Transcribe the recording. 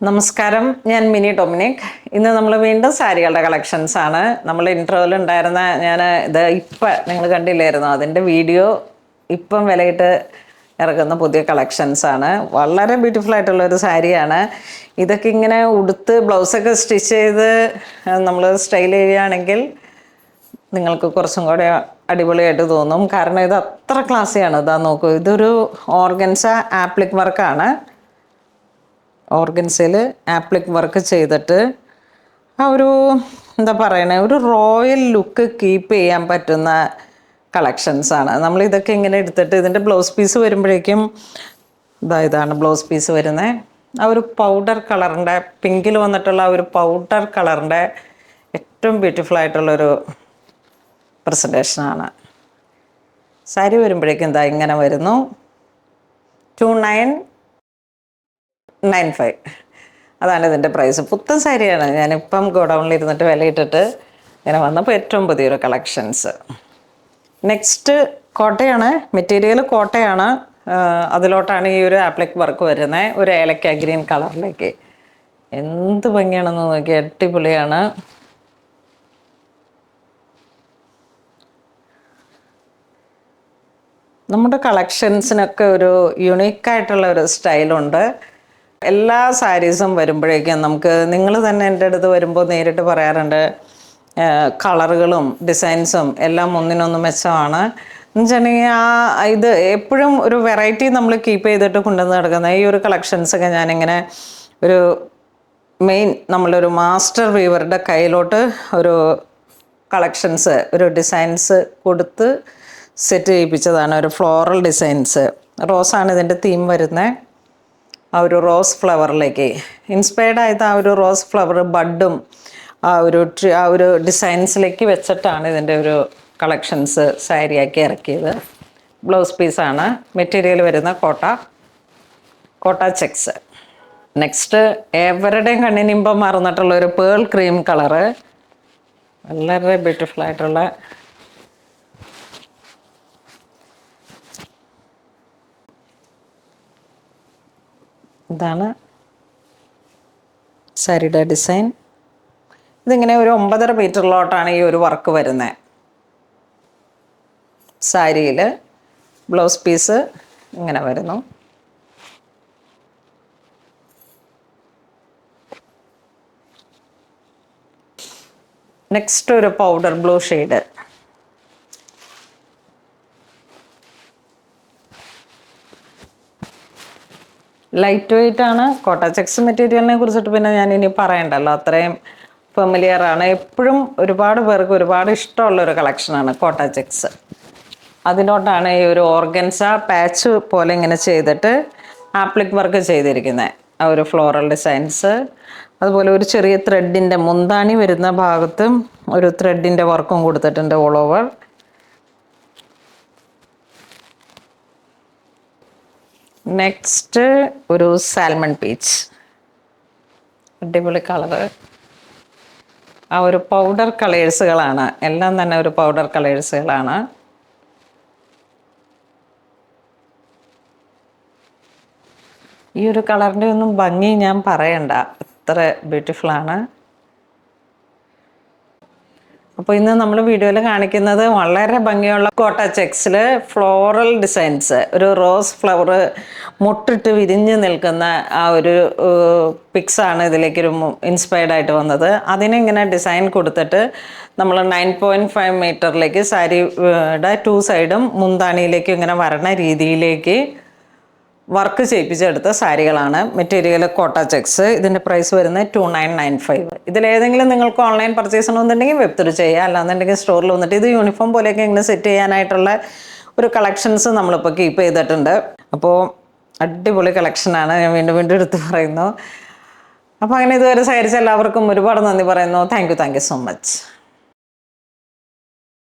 നമസ്കാരം, ഞാൻ mini Dominic. ഇന്ന് നമ്മൾ വീണ്ടും സാരികളുടെ കളക്ഷൻസ് ആണ്. നമ്മൾ ഇൻട്രോയിൽ ഉണ്ടായിരുന്ന ഇത് ഇപ്പം നിങ്ങൾ കണ്ടില്ലായിരുന്നു, അതിൻ്റെ വീഡിയോ ഇപ്പം വിലയിട്ട് ഇറക്കുന്ന പുതിയ കളക്ഷൻസ് ആണ്. വളരെ ബ്യൂട്ടിഫുൾ ആയിട്ടുള്ളൊരു സാരിയാണ്. ഇതൊക്കെ ഇങ്ങനെ ഉടുത്ത് ബ്ലൗസൊക്കെ സ്റ്റിച്ച് ചെയ്ത് നമ്മൾ സ്റ്റൈൽ ചെയ്യുകയാണെങ്കിൽ നിങ്ങൾക്ക് കുറച്ചും കൂടെ അടിപൊളിയായിട്ട് തോന്നും. കാരണം ഇത് അത്ര ക്ലാസ്സിയാണ്. ഇതാ നോക്കൂ, ഇതൊരു ഓർഗൻസ ആപ്ലിക് വർക്കാണ്. ഓർഗൻസയിൽ ആപ്ലിക് വർക്ക് ചെയ്തിട്ട് ആ ഒരു എന്താ പറയണേ, ഒരു റോയൽ ലുക്ക് കീപ്പ് ചെയ്യാൻ പറ്റുന്ന കളക്ഷൻസാണ്. നമ്മളിതൊക്കെ ഇങ്ങനെ എടുത്തിട്ട് ഇതിൻ്റെ ബ്ലൗസ് പീസ് വരുമ്പോഴേക്കും ഇതാണ് ബ്ലൗസ് പീസ് വരുന്നത്. ആ ഒരു പൗഡർ കളറിൻ്റെ, പിങ്കിൽ വന്നിട്ടുള്ള ആ ഒരു പൗഡർ കളറിൻ്റെ ഏറ്റവും ബ്യൂട്ടിഫുൾ ആയിട്ടുള്ളൊരു പ്രസൻറ്റേഷനാണ്. സാരി വരുമ്പോഴേക്കും ഇങ്ങനെ വരുന്നു. 2995 അതാണ് ഇതിൻ്റെ പ്രൈസ്. പുത്തൻ സാരിയാണ്. ഞാനിപ്പം ഗോഡൗണിൽ ഇരുന്നിട്ട് വിലയിട്ടിട്ട് ഇങ്ങനെ വന്നപ്പോൾ ഏറ്റവും പുതിയൊരു കളക്ഷൻസ്. നെക്സ്റ്റ് കോട്ടയാണ്. മെറ്റീരിയൽ കോട്ടയാണ്. അതിലോട്ടാണ് ഈ ഒരു ആപ്ലിക് വർക്ക് വരുന്നത്. ഒരു ഏലക്ക ഗ്രീൻ കളറിലേക്ക്. എന്ത് ഭംഗിയാണെന്ന് നോക്കി, അടിപൊളിയാണ്. നമ്മുടെ കളക്ഷൻസിനൊക്കെ ഒരു യുണീക്കായിട്ടുള്ള ഒരു സ്റ്റൈലുണ്ട്. എല്ലാ സാരീസും വരുമ്പോഴേക്കും നിങ്ങൾ തന്നെ എൻ്റെ അടുത്ത് വരുമ്പോൾ നേരിട്ട് പറയാറുണ്ട്, കളറുകളും ഡിസൈൻസും എല്ലാം ഒന്നിനൊന്ന് മെച്ചമാണ് എന്ന് വെച്ചിട്ടുണ്ടെങ്കിൽ ഇത് എപ്പോഴും ഒരു വെറൈറ്റി നമ്മൾ കീപ്പ് ചെയ്തിട്ട് കൊണ്ടുവന്ന് നടക്കുന്ന ഈ ഒരു കളക്ഷൻസൊക്കെ ഞാനിങ്ങനെ ഒരു മെയിൻ നമ്മളൊരു മാസ്റ്റർ വീവറുടെ കയ്യിലോട്ട് ഒരു കളക്ഷൻസ്, ഒരു ഡിസൈൻസ് കൊടുത്ത് സെറ്റ് ചെയ്യിപ്പിച്ചതാണ്. ഒരു ഫ്ലോറൽ ഡിസൈൻസ്. റോസാണ് ഇതിൻ്റെ തീം വരുന്നത്. ആ ഒരു റോസ് ഫ്ലവറിലേക്ക് ഇൻസ്പയർഡ് ആയത് ആ ഒരു റോസ് ഫ്ലവർ ബഡും ആ ഒരു ഡിസൈൻസിലേക്ക് വെച്ചിട്ടാണ് ഇതിൻ്റെ ഒരു കളക്ഷൻസ് സാരിയാക്കി ഇറക്കിയത്. ബ്ലൗസ് പീസാണ്. മെറ്റീരിയൽ വരുന്ന കോട്ട ചെക്സ്. നെക്സ്റ്റ് എവരുടെയും കണ്ണിനിമ്പം മറന്നിട്ടുള്ള ഒരു പേൾ ക്രീം കളറ്. വളരെ ബ്യൂട്ടിഫുൾ ആയിട്ടുള്ള ഇതാണ് സാരിയുടെ ഡിസൈൻ. ഇതിങ്ങനെ ഒരു 9.5 മീറ്ററിലോട്ടാണ് ഈ ഒരു വർക്ക് വരുന്നത്. സാരിയിൽ ബ്ലൗസ് പീസ് ഇങ്ങനെ വരുന്നു. നെക്സ്റ്റ് ഒരു powder blue shade. Light weight ആണ്. കോട്ട ചെക്സ് മെറ്റീരിയലിനെ കുറിച്ചിട്ട് പിന്നെ ഞാനിനി പറയണ്ടല്ലോ, അത്രയും ഫെമിലിയറാണ്. എപ്പോഴും ഒരുപാട് പേർക്ക് ഒരുപാട് ഇഷ്ടമുള്ളൊരു കളക്ഷനാണ് കോട്ട ചെക്സ്. അതിലോട്ടാണ് ഈ ഒരു ഓർഗൻസ പാച്ച് പോലെ ഇങ്ങനെ ചെയ്തിട്ട് ആപ്ലിക് വർക്ക് ചെയ്തിരിക്കുന്നത്. ആ ഒരു ഫ്ലോറൽ ഡിസൈൻസ്. അതുപോലെ ഒരു ചെറിയ ത്രെഡിൻ്റെ മുന്താണി വരുന്ന ഭാഗത്തും ഒരു ത്രെഡിൻ്റെ വർക്കും കൊടുത്തിട്ടുണ്ട് ഓൾ ഓവർ. നെക്സ്റ്റ് ഒരു സാൽമൺ പീച്ച്. അടിപൊളി കളറ്. ആ ഒരു പൗഡർ കളേഴ്സുകളാണ്. എല്ലാം തന്നെ ഒരു പൗഡർ കളേഴ്സുകളാണ്. ഈ ഒരു കളറിൻ്റെ ഒന്നും ഭംഗി ഞാൻ പറയണ്ട, അത്ര ബ്യൂട്ടിഫുള്ളാണ്. അപ്പോൾ ഇന്ന് നമ്മൾ വീഡിയോയിൽ കാണിക്കുന്നത് വളരെ ഭംഗിയുള്ള കോട്ട ചെക്സിൽ ഫ്ലോറൽ ഡിസൈൻസ്. ഒരു റോസ് ഫ്ലവർ മുട്ടിട്ട് വിരിഞ്ഞ് നിൽക്കുന്ന ആ ഒരു പിക്സാണ് ഇതിലേക്കൊരു ഇൻസ്പയർഡ് ആയിട്ട് വന്നത്. അതിനിങ്ങനെ ഡിസൈൻ കൊടുത്തിട്ട് നമ്മൾ 9.5 മീറ്ററിലേക്ക് സാരിയുടെ 2 സൈഡും മുന്താണിയിലേക്കും ഇങ്ങനെ വരണ രീതിയിലേക്ക് വർക്ക് ചെയ്യിപ്പിച്ചെടുത്ത സാരികളാണ്. മെറ്റീരിയൽ കോട്ട ചെക്സ്. ഇതിൻ്റെ പ്രൈസ് വരുന്നത് 2995. ഇതിലേതെങ്കിലും നിങ്ങൾക്ക് ഓൺലൈൻ പർച്ചേസ് ചെയ്യണമെന്നുണ്ടെങ്കിൽ വെബ് ത്രൂ ചെയ്യുക. അല്ലാന്നുണ്ടെങ്കിൽ സ്റ്റോറിൽ വന്നിട്ട് ഇത് യൂണിഫോം പോലെയൊക്കെ ഇങ്ങനെ സെറ്റ് ചെയ്യാനായിട്ടുള്ള ഒരു കളക്ഷൻസ് നമ്മളിപ്പോൾ കീപ്പ് ചെയ്തിട്ടുണ്ട്. അപ്പോൾ അടിപൊളി കളക്ഷനാണ്. ഞാൻ വീണ്ടും വീണ്ടും എടുത്ത് പറയുന്നു. അപ്പോൾ അങ്ങനെ ഇതുവരെ സഹകരിച്ച എല്ലാവർക്കും ഒരുപാട് നന്ദി പറയുന്നു. Thank you so much.